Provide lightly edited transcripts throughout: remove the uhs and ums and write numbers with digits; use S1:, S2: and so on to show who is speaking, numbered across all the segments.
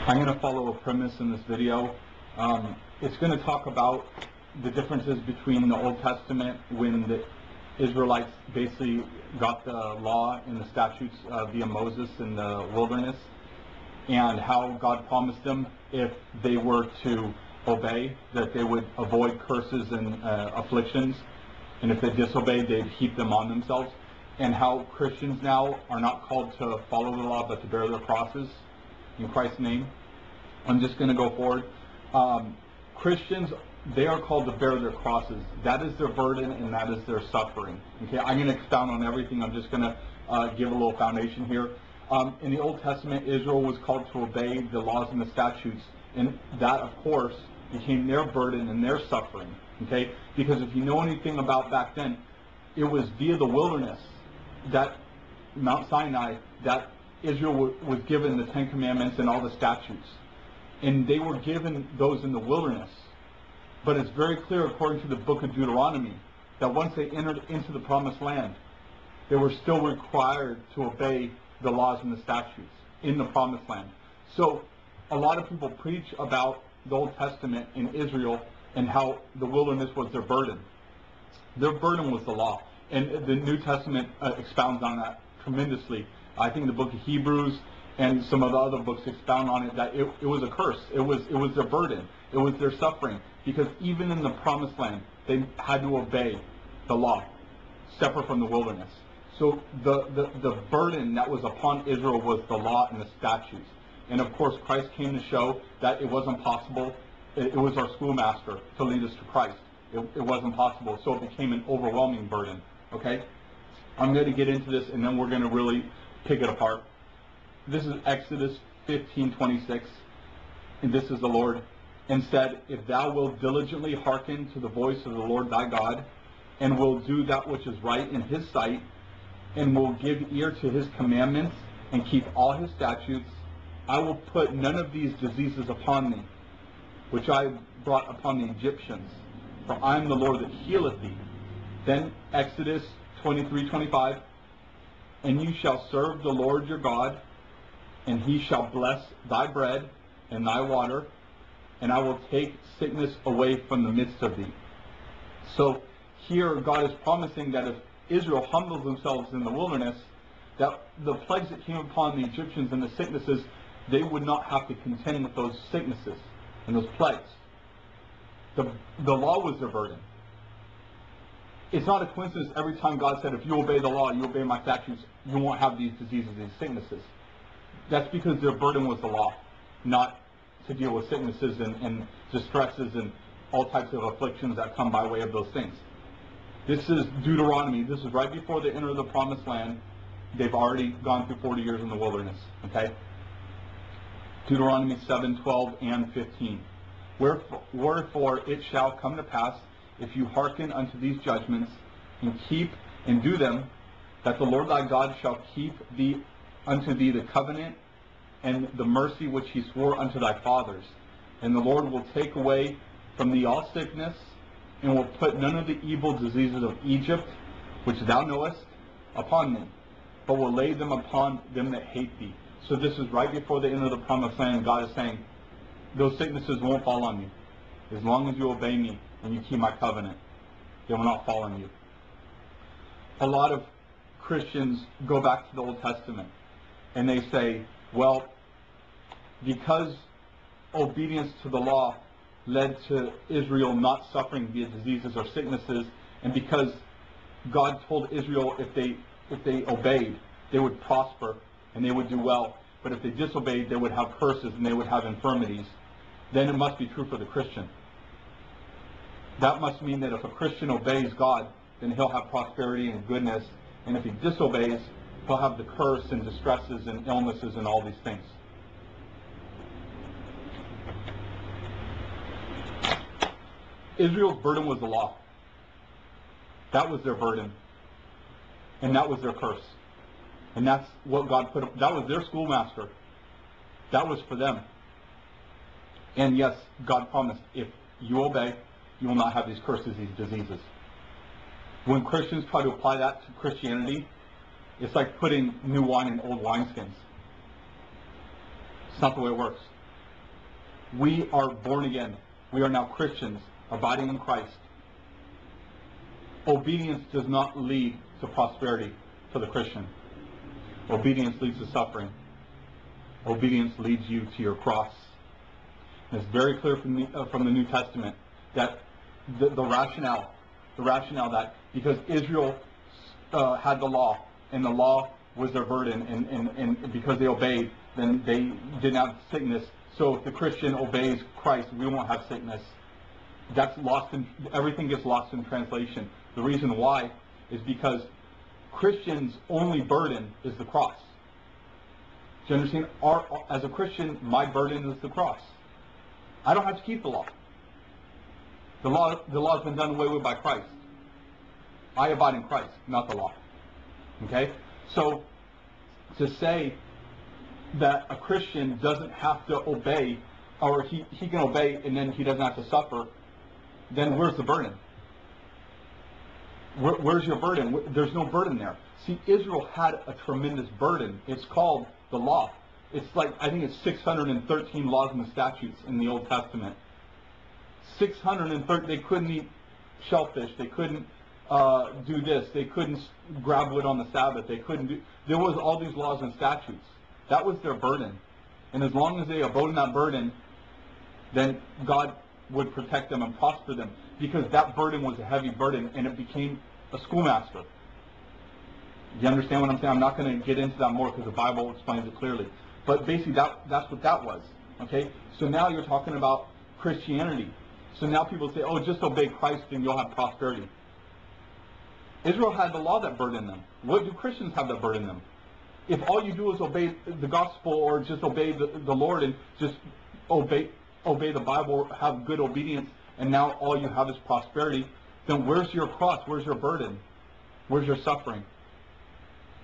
S1: I'm going to follow a premise in this video. It's going to talk about the differences between the Old Testament when the Israelites basically got the law and the statutes via Moses in the wilderness, and how God promised them if they were to obey that they would avoid curses and afflictions, and if they disobeyed they'd heap them on themselves, and how Christians now are not called to follow the law but to bear their crosses in Christ's name. I'm just going to go forward. Christians, they are called to bear their crosses. That is their burden and that is their suffering. Okay, I'm going to expound on everything. I'm just going to give a little foundation here. In the Old Testament, Israel was called to obey the laws and the statutes, and that, of course, became their burden and their suffering. Okay, because if you know anything about back then, it was via the wilderness, that Mount Sinai, that Israel was given the Ten Commandments and all the statutes. And they were given those in the wilderness. But it's very clear, according to the book of Deuteronomy, that once they entered into the promised land, they were still required to obey the laws and the statutes in the promised land. So a lot of people preach about the Old Testament in Israel and how the wilderness was their burden. Their burden was the law. And the New Testament expounds on that tremendously. I think the book of Hebrews and some of the other books expound on it, that it was a curse. It was their burden. It was their suffering. Because even in the promised land, they had to obey the law, separate from the wilderness. So the burden that was upon Israel was the law and the statutes. And of course, Christ came to show that it wasn't possible. It was our schoolmaster to lead us to Christ. It wasn't possible. So it became an overwhelming burden. Okay? I'm going to get into this, and then we're going to really pick it apart. This is Exodus 15:26, and this is the Lord, and said, if thou wilt diligently hearken to the voice of the Lord thy God, and will do that which is right in his sight, and will give ear to his commandments, and keep all his statutes, I will put none of these diseases upon thee, which I brought upon the Egyptians, for I am the Lord that healeth thee. Then Exodus 23:25, and you shall serve the Lord your God, and he shall bless thy bread and thy water, and I will take sickness away from the midst of thee. So here God is promising that if Israel humbles themselves in the wilderness, that the plagues that came upon the Egyptians and the sicknesses, they would not have to contend with those sicknesses and those plagues. The law was their burden. It's not a coincidence every time God said, if you obey the law, you obey my statutes, you won't have these diseases, these sicknesses. That's because their burden was the law, not to deal with sicknesses and distresses and all types of afflictions that come by way of those things. This is Deuteronomy. This is right before they enter the promised land. They've already gone through 40 years in the wilderness. Okay? Deuteronomy 7:12 and 15. Wherefore it shall come to pass, if you hearken unto these judgments, and keep and do them, that the Lord thy God shall keep unto thee the covenant and the mercy which he swore unto thy fathers. And the Lord will take away from thee all sickness, and will put none of the evil diseases of Egypt, which thou knowest, upon thee, but will lay them upon them that hate thee. So this is right before they enter the promised land. God is saying, those sicknesses won't fall on you. As long as you obey me and you keep my covenant, they will not fall on you. A lot of Christians go back to the Old Testament and they say, well, because obedience to the law led to Israel not suffering via diseases or sicknesses, and because God told Israel if they obeyed, they would prosper and they would do well, but if they disobeyed, they would have curses and they would have infirmities, then it must be true for the Christian. That must mean that if a Christian obeys God, then he'll have prosperity and goodness, and if he disobeys, he'll have the curse and distresses and illnesses and all these things. Israel's burden was the law. That was their burden. And that was their curse. And that's what God put up. That was their schoolmaster. That was for them. And yes, God promised, if you obey, you will not have these curses, these diseases. When Christians try to apply that to Christianity, it's like putting new wine in old wineskins. It's not the way it works. We are born again. We are now Christians, abiding in Christ. Obedience does not lead to prosperity for the Christian. Obedience leads to suffering. Obedience leads you to your cross. And it's very clear from the New Testament that the rationale that because Israel had the law, and the law was their burden, and because they obeyed, then they didn't have sickness. So if the Christian obeys Christ, we won't have sickness. Everything gets lost in translation. The reason why is because Christians' only burden is the cross. Do you understand? As a Christian, my burden is the cross. I don't have to keep the law. The law has been done away with by Christ. I abide in Christ, not the law. Okay? So, to say that a Christian doesn't have to obey, or he can obey and then he doesn't have to suffer, then where's the burden? Where's your burden? There's no burden there. See, Israel had a tremendous burden. It's called the law. It's like, I think it's 613 laws and statutes in the Old Testament. 613, they couldn't eat shellfish. They couldn't do this. They couldn't grab wood on the Sabbath. There was all these laws and statutes. That was their burden. And as long as they abode in that burden, then God would protect them and prosper them, because that burden was a heavy burden, and it became a schoolmaster. You understand what I'm saying? I'm not going to get into that more because the Bible explains it clearly. But basically, that's what that was. Okay? So now you're talking about Christianity. So now people say, oh, just obey Christ and you'll have prosperity. Israel had the law that burdened them. What do Christians have that burden them? If all you do is obey the gospel, or just obey the Lord and just obey the Bible, have good obedience, and now all you have is prosperity, then where's your cross? Where's your burden? Where's your suffering?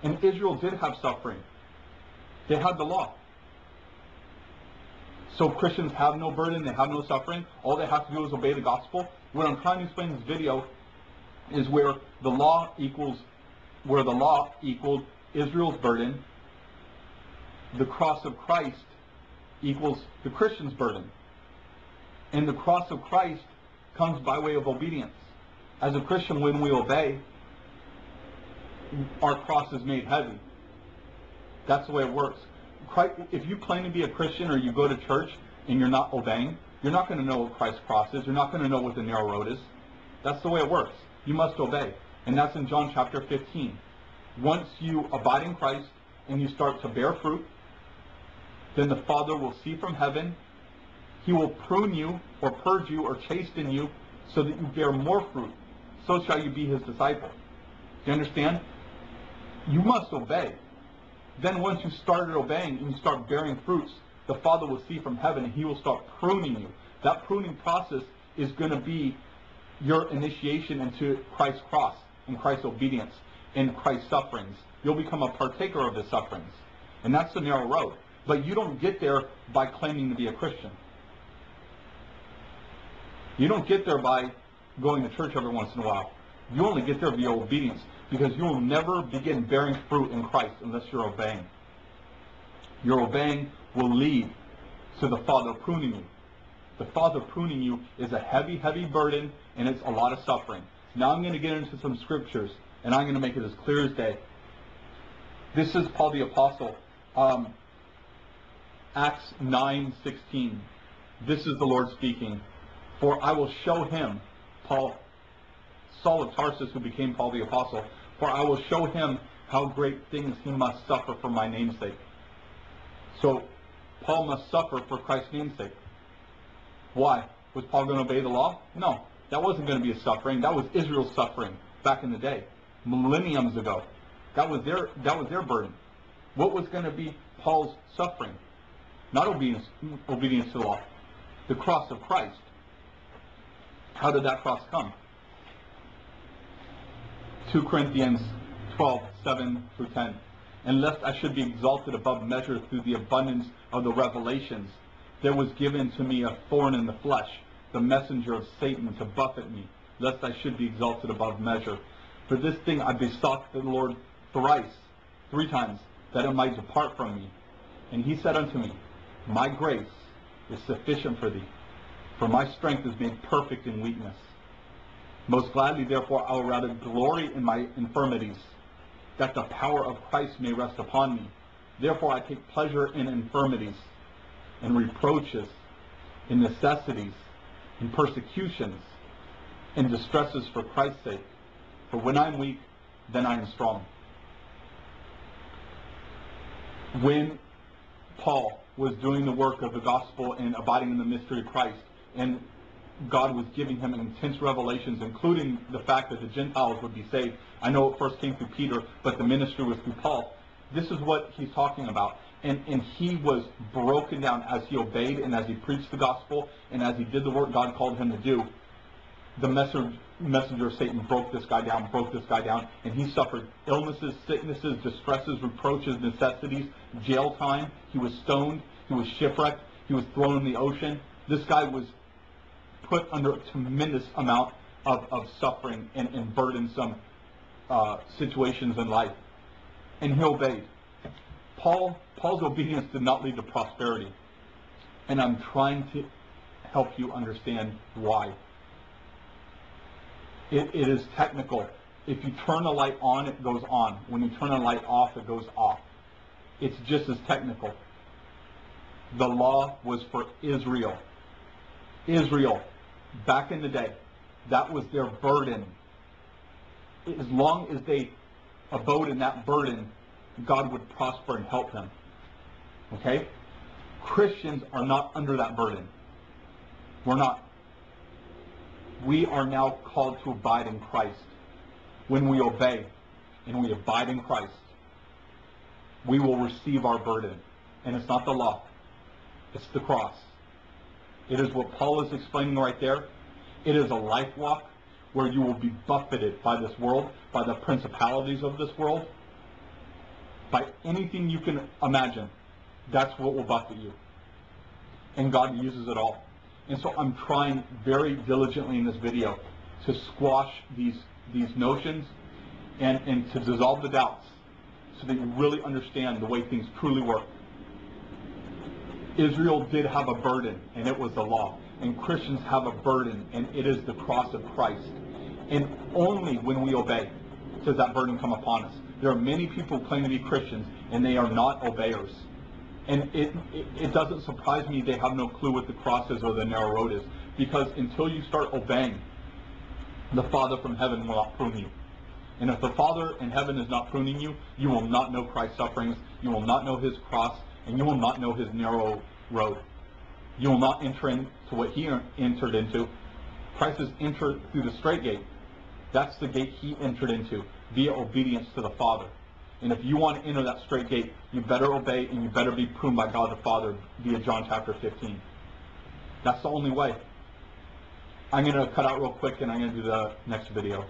S1: And Israel did have suffering. They had the law. So Christians have no burden, they have no suffering. All they have to do is obey the gospel. What I'm trying to explain in this video is where the law equaled Israel's burden, the cross of Christ equals the Christian's burden. And the cross of Christ comes by way of obedience. As a Christian, when we obey, our cross is made heavy. That's the way it works. If you claim to be a Christian, or you go to church and you're not obeying, you're not going to know what Christ's cross is. You're not going to know what the narrow road is. That's the way it works. You must obey. And that's in John chapter 15. Once you abide in Christ and you start to bear fruit, then the Father will see from heaven. He will prune you, or purge you, or chasten you, so that you bear more fruit. So shall you be His disciple. Do you understand? You must obey. Then once you started obeying and you start bearing fruits, the Father will see from heaven and He will start pruning you. That pruning process is going to be your initiation into Christ's cross and Christ's obedience and Christ's sufferings. You'll become a partaker of His sufferings. And that's the narrow road. But you don't get there by claiming to be a Christian. You don't get there by going to church every once in a while. You only get there via obedience, because you will never begin bearing fruit in Christ unless you're obeying. Your obeying will lead to the Father pruning you. The Father pruning you is a heavy, heavy burden, and it's a lot of suffering. Now I'm going to get into some scriptures, and I'm going to make it as clear as day. This is Paul the Apostle. Acts 9:16. This is the Lord speaking. For I will show him, Saul of Tarsus, who became Paul the Apostle, for I will show him how great things he must suffer for my name's sake. So, Paul must suffer for Christ's name's sake. Why? Was Paul going to obey the law? No. That wasn't going to be a suffering. That was Israel's suffering back in the day, millenniums ago. That was their burden. What was going to be Paul's suffering? Not obedience to the law. The cross of Christ. How did that cross come? 2 Corinthians 12:7-10. And lest I should be exalted above measure through the abundance of the revelations, there was given to me a thorn in the flesh, the messenger of Satan, to buffet me, lest I should be exalted above measure. For this thing I besought the Lord three times, that it might depart from me. And he said unto me, My grace is sufficient for thee. For my strength is made perfect in weakness. Most gladly, therefore, I will rather glory in my infirmities, that the power of Christ may rest upon me. Therefore, I take pleasure in infirmities, in reproaches, in necessities, in persecutions, in distresses for Christ's sake. For when I am weak, then I am strong. When Paul was doing the work of the gospel and abiding in the mystery of Christ, and God was giving him intense revelations, including the fact that the Gentiles would be saved. I know it first came through Peter, but the ministry was through Paul. This is what he's talking about. And he was broken down as he obeyed and as he preached the gospel and as he did the work God called him to do. The messenger of Satan broke this guy down, and he suffered illnesses, sicknesses, distresses, reproaches, necessities, jail time. He was stoned. He was shipwrecked. He was thrown in the ocean. This guy was put under a tremendous amount of suffering and burdensome situations in life. And he obeyed. Paul's obedience did not lead to prosperity. And I'm trying to help you understand why. It is technical. If you turn a light on, it goes on. When you turn a light off, it goes off. It's just as technical. The law was for Israel. Israel, back in the day, that was their burden. As long as they abode in that burden, God would prosper and help them. Okay? Christians are not under that burden. We're not. We are now called to abide in Christ. When we obey and we abide in Christ, we will receive our burden. And it's not the law. It's the cross. It is what Paul is explaining right there. It is a life walk where you will be buffeted by this world, by the principalities of this world, by anything you can imagine. That's what will buffet you. And God uses it all. And so I'm trying very diligently in this video to squash these notions and to dissolve the doubts so that you really understand the way things truly work. Israel did have a burden, and it was the law. And Christians have a burden, and it is the cross of Christ. And only when we obey does that burden come upon us. There are many people who claim to be Christians, and they are not obeyers. And it doesn't surprise me they have no clue what the cross is or the narrow road is. Because until you start obeying, the Father from heaven will not prune you. And if the Father in heaven is not pruning you, you will not know Christ's sufferings, you will not know His cross, and you will not know His narrow road. You will not enter into what He entered into. Christ has entered through the straight gate. That's the gate He entered into via obedience to the Father. And if you want to enter that straight gate, you better obey and you better be pruned by God the Father via John chapter 15. That's the only way. I'm going to cut out real quick and I'm going to do the next video.